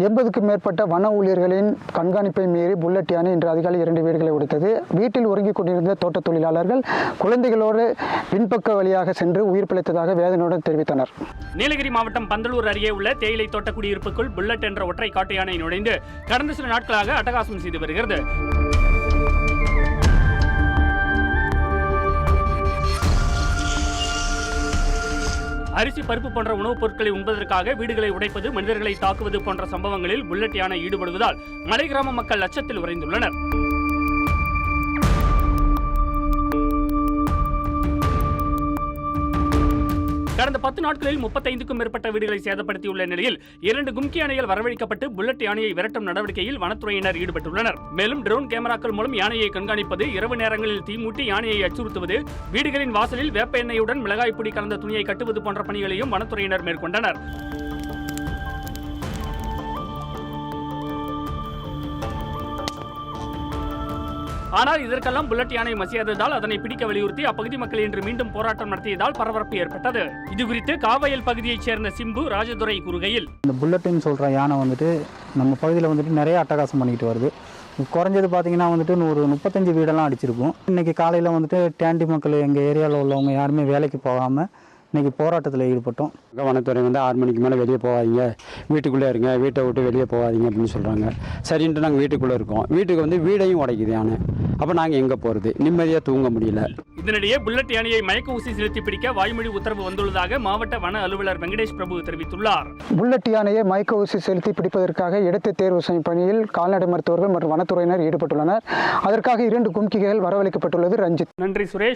80க்கும் மேற்பட்ட வன ஊழியர்களின் கண்காணிப்பை மீறி புல்லட் யானை இன்று அதிகாலை 2 வீடுகளை உடைத்தது. வீட்டில் உறங்கிக் கொண்டிருந்த தோட்ட தொழிலாளர்கள் குழந்தைகளோடு பின்பக்க வழியாக சென்று உயிர் பிழைத்ததாக வேதனையுடன் தெரிவித்தனர். நீலகிரி மாவட்டம் பந்தலூர் அருகே உள்ள தேயிலை தோட்ட குடியிருப்புக்குள் புல்லட் என்ற ஒற்றை காட்டு யானை நுழைந்து கடந்த சில நாட்களாக அட்டகாசம் செய்து வருகிறது. அரிசி, பருப்பு போன்ற உணவுப் பொருட்களை உண்பதற்காக வீடுகளை உடைப்பது, மனிதர்களை தாக்குவது போன்ற சம்பவங்களில் புல்லட் யானை ஈடுபடுவதால் மலை கிராம மக்கள் அச்சத்தில் உறைந்துள்ளனர். கடந்த 10 நாட்களில் 35க்கும் மேற்பட்ட வீடுகளை சேதப்படுத்தியுள்ள நிலையில் 2 கும்கி யானைகள் வரவழைக்கப்பட்டு புல்லட் யானையை விரட்டும் நடவடிக்கையில் வனத்துறையினர் ஈடுபட்டுள்ளனர். மேலும் ட்ரோன் கேமராக்கள் மூலம் யானையை கண்காணிப்பது, இரவு நேரங்களில் தீமூட்டி யானையை அச்சுறுத்துவது, வீடுகளின் வாசலில் வேப்ப எண்ணெயுடன் மிளகாய் பொடி கலந்த துணியை கட்டுவது போன்ற பணிகளையும் வனத்துறையினர் மேற்கொண்டனர். ஆனால் இதற்கெல்லாம் புல்லட் யானை மசியாததால் அதனை பிடிக்க வலியுறுத்தி அப்பகுதி மக்கள் இன்று மீண்டும் போராட்டம் நடத்தியதால் பரபரப்பு ஏற்பட்டது. இதுகுறித்து காவயல் பகுதியைச் சேர்ந்த சிம்பு ராஜதுரை கூறுகையில், இந்த புல்லட்னு சொல்கிற யானை நம்ம பகுதியில் நிறைய அட்டகாசம் பண்ணிக்கிட்டு வருது. குறைஞ்சது பார்த்தீங்கன்னா ஒரு 35 வீடெல்லாம் அடிச்சிருக்கும். இன்றைக்கி காலையில் டேண்டி மக்கள் எங்கள் ஏரியாவில் உள்ளவங்க யாருமே வேலைக்கு போகாமல் இன்றைக்கி போராட்டத்தில் ஈடுபட்டோம். வனத்துறை 6 மணிக்கு மேலே வெளியே போகாதீங்க, வீட்டுக்குள்ளே இருங்க, வீட்டை விட்டு வெளியே போகாதீங்க அப்படின்னு சொல்கிறாங்க. சரின்ட்டு நாங்கள் வீட்டுக்குள்ளே இருக்கோம். வீட்டுக்கு வீடையும் உடைக்குது யானை. அப்போ நாங்கள் எங்கே போகிறது? நிம்மதியாக தூங்க முடியல. இதனிடையே புல்லட் யானையை மயக்க ஊசி செலுத்தி பிடிக்க வாய்மொழி உத்தரவு வந்துள்ளதாக மாவட்ட வன அலுவலர் வெங்கடேஷ் பிரபு தெரிவித்துள்ளார். புல்லட் யானையை மயக்க ஊசி செலுத்தி பிடிப்பதற்காக இடத்தை தேர்வு செய்யும் பணியில் கால்நடை மருத்துவர்கள் மற்றும் வனத்துறையினர் ஈடுபட்டுள்ளனர். அதற்காக 2 கும்கிகள் வரவழைக்கப்பட்டுள்ளது. ரஞ்சித். நன்றி சுரேஷ்.